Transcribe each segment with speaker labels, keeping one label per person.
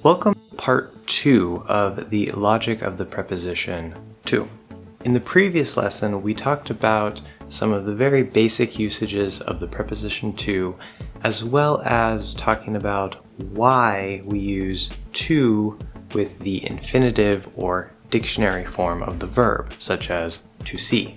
Speaker 1: Welcome to part 2 of the logic of the preposition to. In the previous lesson, we talked about some of the very basic usages of the preposition to, as well as talking about why we use to with the infinitive or dictionary form of the verb, such as to see.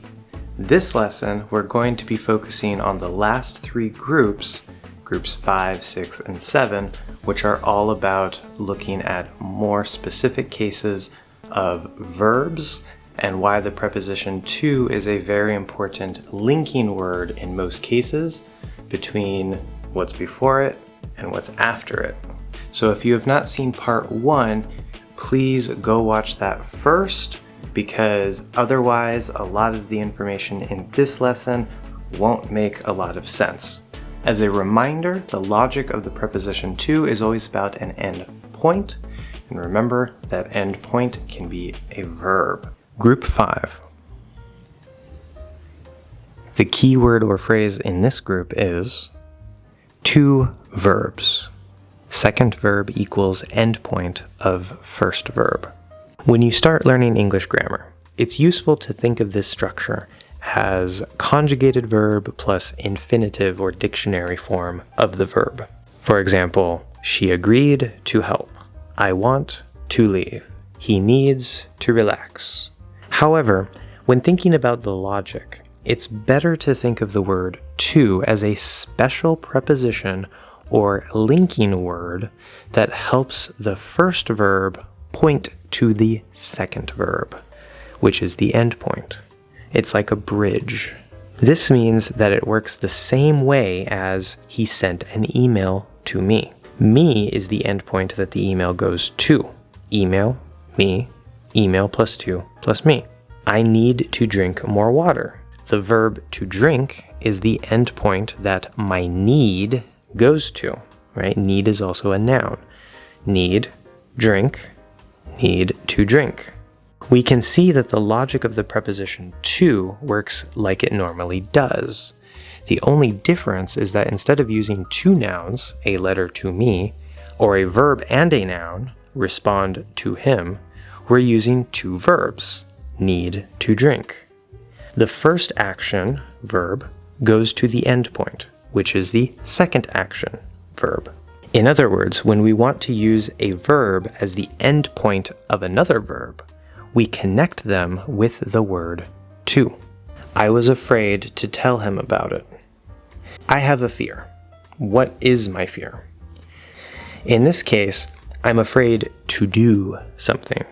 Speaker 1: This lesson, we're going to be focusing on the last 3 groups 5, 6, and 7, which are all about looking at more specific cases of verbs and why the preposition to is a very important linking word in most cases between what's before it and what's after it. So if you have not seen part 1, please go watch that first, because otherwise a lot of the information in this lesson won't make a lot of sense. As a reminder, the logic of the preposition to is always about an end point, and remember that end point can be a verb. Group 5. The key word or phrase in this group is two verbs. Second verb equals end point of first verb. When you start learning English grammar, it's useful to think of this structure as conjugated verb plus infinitive or dictionary form of the verb. For example, she agreed to help. I want to leave. He needs to relax. However, when thinking about the logic, it's better to think of the word to as a special preposition or linking word that helps the first verb point to the second verb, which is the end point. It's like a bridge. This means that it works the same way as he sent an email to me. Me is the end point that the email goes to. Email, me, email plus to plus me. I need to drink more water. The verb to drink is the end point that my need goes to, right? Need is also a noun. Need, drink, need to drink. We can see that the logic of the preposition to works like it normally does. The only difference is that instead of using two nouns, a letter to me, or a verb and a noun, respond to him, we're using two verbs, need to drink. The first action, verb, goes to the end point, which is the second action, verb. In other words, when we want to use a verb as the end point of another verb, we connect them with the word to. I was afraid to tell him about it. I have a fear. What is my fear? In this case, I'm afraid to do something.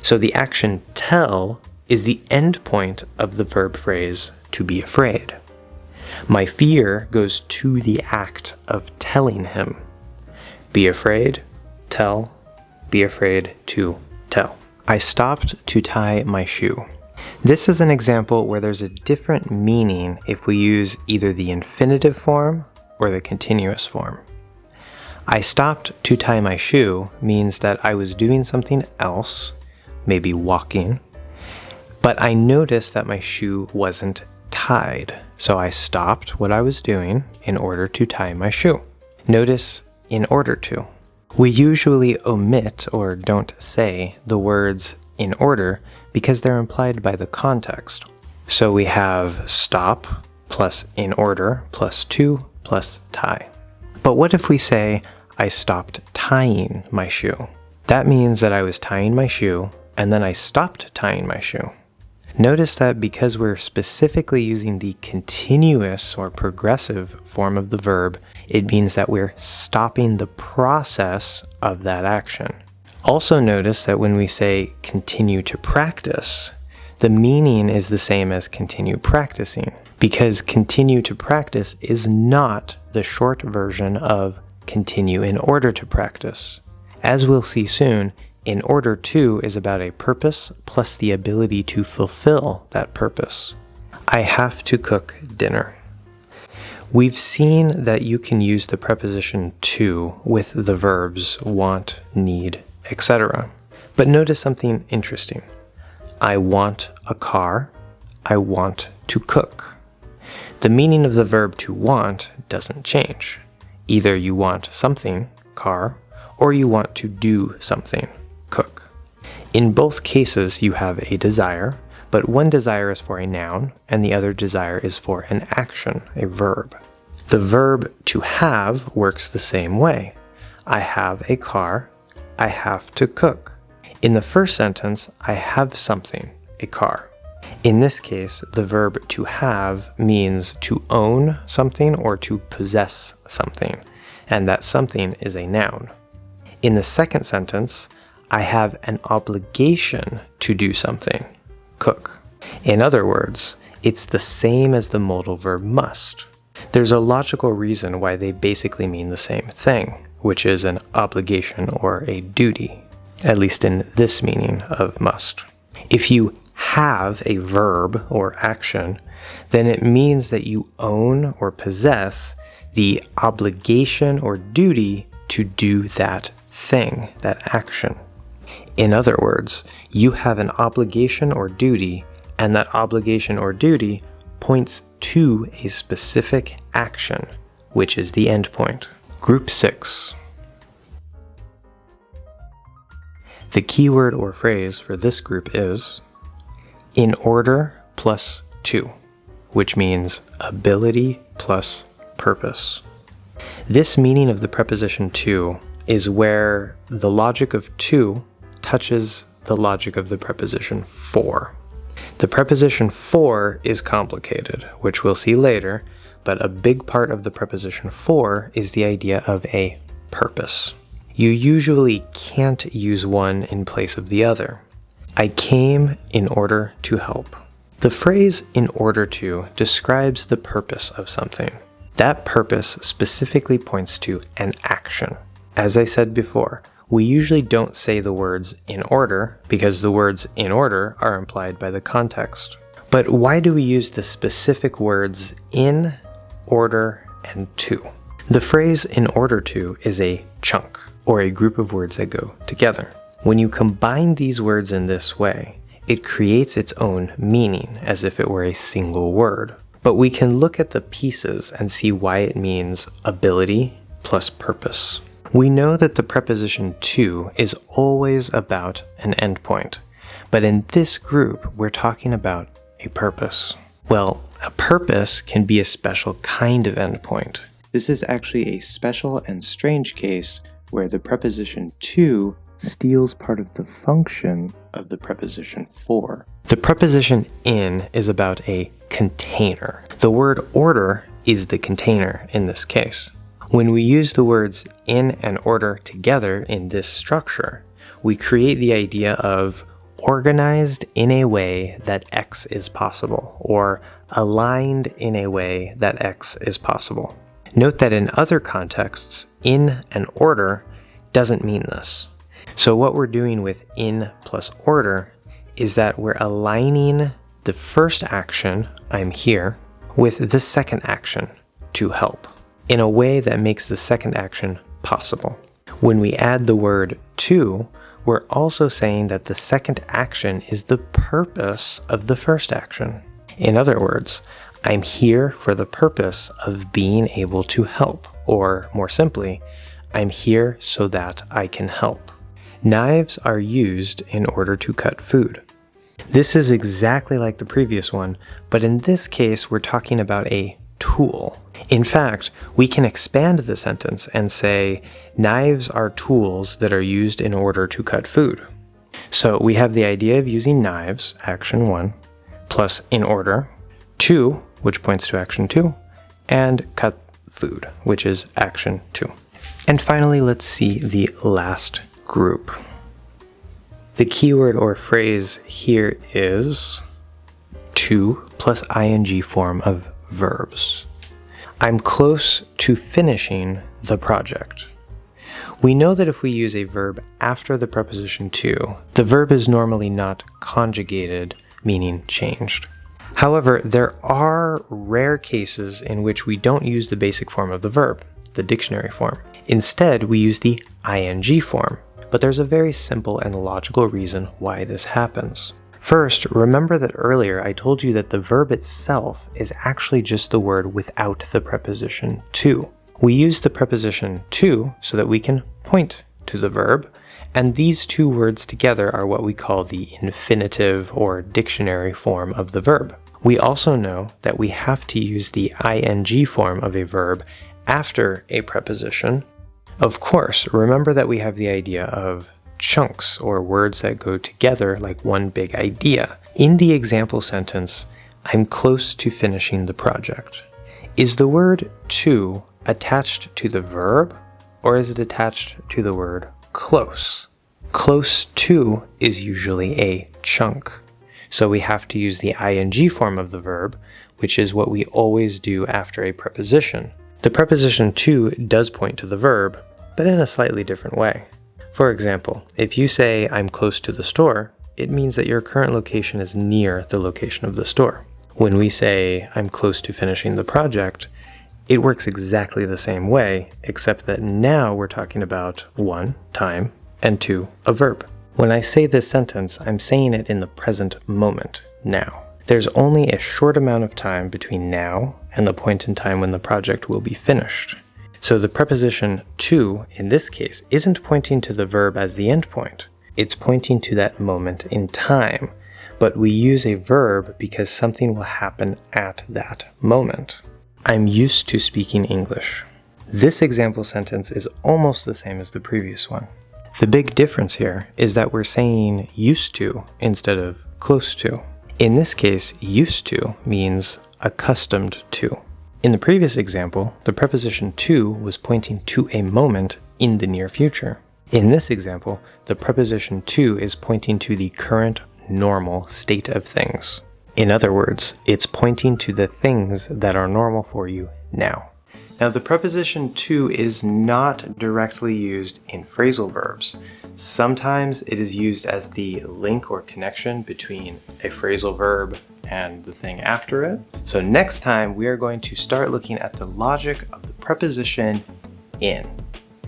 Speaker 1: So the action tell is the end point of the verb phrase to be afraid. My fear goes to the act of telling him. Be afraid, tell, be afraid to tell. I stopped to tie my shoe. This is an example where there's a different meaning if we use either the infinitive form or the continuous form. I stopped to tie my shoe means that I was doing something else, maybe walking, but I noticed that my shoe wasn't tied, so I stopped what I was doing in order to tie my shoe. Notice in order to. We usually omit or don't say the words in order because they're implied by the context. So we have stop plus in order plus to plus tie. But what if we say, I stopped tying my shoe? That means that I was tying my shoe and then I stopped tying my shoe. Notice that because we're specifically using the continuous or progressive form of the verb, it means that we're stopping the process of that action. Also notice that when we say continue to practice, the meaning is the same as continue practicing, because continue to practice is not the short version of continue in order to practice. As we'll see soon, in order to is about a purpose plus the ability to fulfill that purpose. I have to cook dinner. We've seen that you can use the preposition to with the verbs want, need, etc. But notice something interesting. I want a car. I want to cook. The meaning of the verb to want doesn't change. Either you want something, car, or you want to do something, cook. In both cases, you have a desire, but one desire is for a noun, and the other desire is for an action, a verb. The verb to have works the same way. I have a car, I have to cook. In the first sentence, I have something, a car. In this case, the verb to have means to own something or to possess something, and that something is a noun. In the second sentence, I have an obligation to do something, cook. In other words, it's the same as the modal verb must. There's a logical reason why they basically mean the same thing, which is an obligation or a duty, at least in this meaning of must. If you have a verb or action, then it means that you own or possess the obligation or duty to do that thing, that action. In other words, you have an obligation or duty, and that obligation or duty points to a specific action, which is the endpoint. Group 6. The keyword or phrase for this group is in order plus to, which means ability plus purpose. This meaning of the preposition to is where the logic of to touches the logic of the preposition for. The preposition for is complicated, which we'll see later, but a big part of the preposition for is the idea of a purpose. You usually can't use one in place of the other. I came in order to help. The phrase in order to describes the purpose of something. That purpose specifically points to an action. As I said before, we usually don't say the words in order because the words in order are implied by the context. But why do we use the specific words in, order, and to? The phrase in order to is a chunk, or a group of words that go together. When you combine these words in this way, it creates its own meaning as if it were a single word. But we can look at the pieces and see why it means ability plus purpose. We know that the preposition to is always about an endpoint, but in this group, we're talking about a purpose. Well, a purpose can be a special kind of endpoint. This is actually a special and strange case where the preposition to steals part of the function of the preposition for. The preposition in is about a container. The word order is the container in this case. When we use the words in and order together in this structure, we create the idea of organized in a way that X is possible, or aligned in a way that X is possible. Note that in other contexts, in and order doesn't mean this. So what we're doing with in plus order is that we're aligning the first action, I'm here, with the second action, to help, in a way that makes the second action possible. When we add the word to, we're also saying that the second action is the purpose of the first action. In other words, I'm here for the purpose of being able to help, or more simply, I'm here so that I can help. Knives are used in order to cut food. This is exactly like the previous one, but in this case, we're talking about a tool. In fact, we can expand the sentence and say, knives are tools that are used in order to cut food. So we have the idea of using knives, action 1, plus in order, 2, which points to action 2, and cut food, which is action 2. And finally, let's see the last group. The keyword or phrase here is to plus ing form of verbs. I'm close to finishing the project. We know that if we use a verb after the preposition to, the verb is normally not conjugated, meaning changed. However, there are rare cases in which we don't use the basic form of the verb, the dictionary form. Instead, we use the ing form, but there's a very simple and logical reason why this happens. First, remember that earlier I told you that the verb itself is actually just the word without the preposition to. We use the preposition to so that we can point to the verb, and these two words together are what we call the infinitive or dictionary form of the verb. We also know that we have to use the ing form of a verb after a preposition. Of course, remember that we have the idea of chunks, or words that go together like one big idea. In the example sentence, I'm close to finishing the project. Is the word to attached to the verb, or is it attached to the word close? Close to is usually a chunk. So we have to use the ing form of the verb, which is what we always do after a preposition. The preposition to does point to the verb, but in a slightly different way. For example, if you say, I'm close to the store, it means that your current location is near the location of the store. When we say, I'm close to finishing the project, it works exactly the same way, except that now we're talking about 1, time, and 2, a verb. When I say this sentence, I'm saying it in the present moment, now. There's only a short amount of time between now and the point in time when the project will be finished. So the preposition to, in this case, isn't pointing to the verb as the endpoint. It's pointing to that moment in time, but we use a verb because something will happen at that moment. I'm used to speaking English. This example sentence is almost the same as the previous one. The big difference here is that we're saying used to instead of close to. In this case, used to means accustomed to. In the previous example, the preposition to was pointing to a moment in the near future. In this example, the preposition to is pointing to the current normal state of things. In other words, it's pointing to the things that are normal for you now. Now, the preposition to is not directly used in phrasal verbs. Sometimes it is used as the link or connection between a phrasal verb and the thing after it. So next time we are going to start looking at the logic of the preposition in.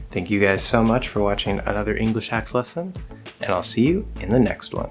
Speaker 1: Thank you guys so much for watching another English Hacks lesson, and I'll see you in the next one.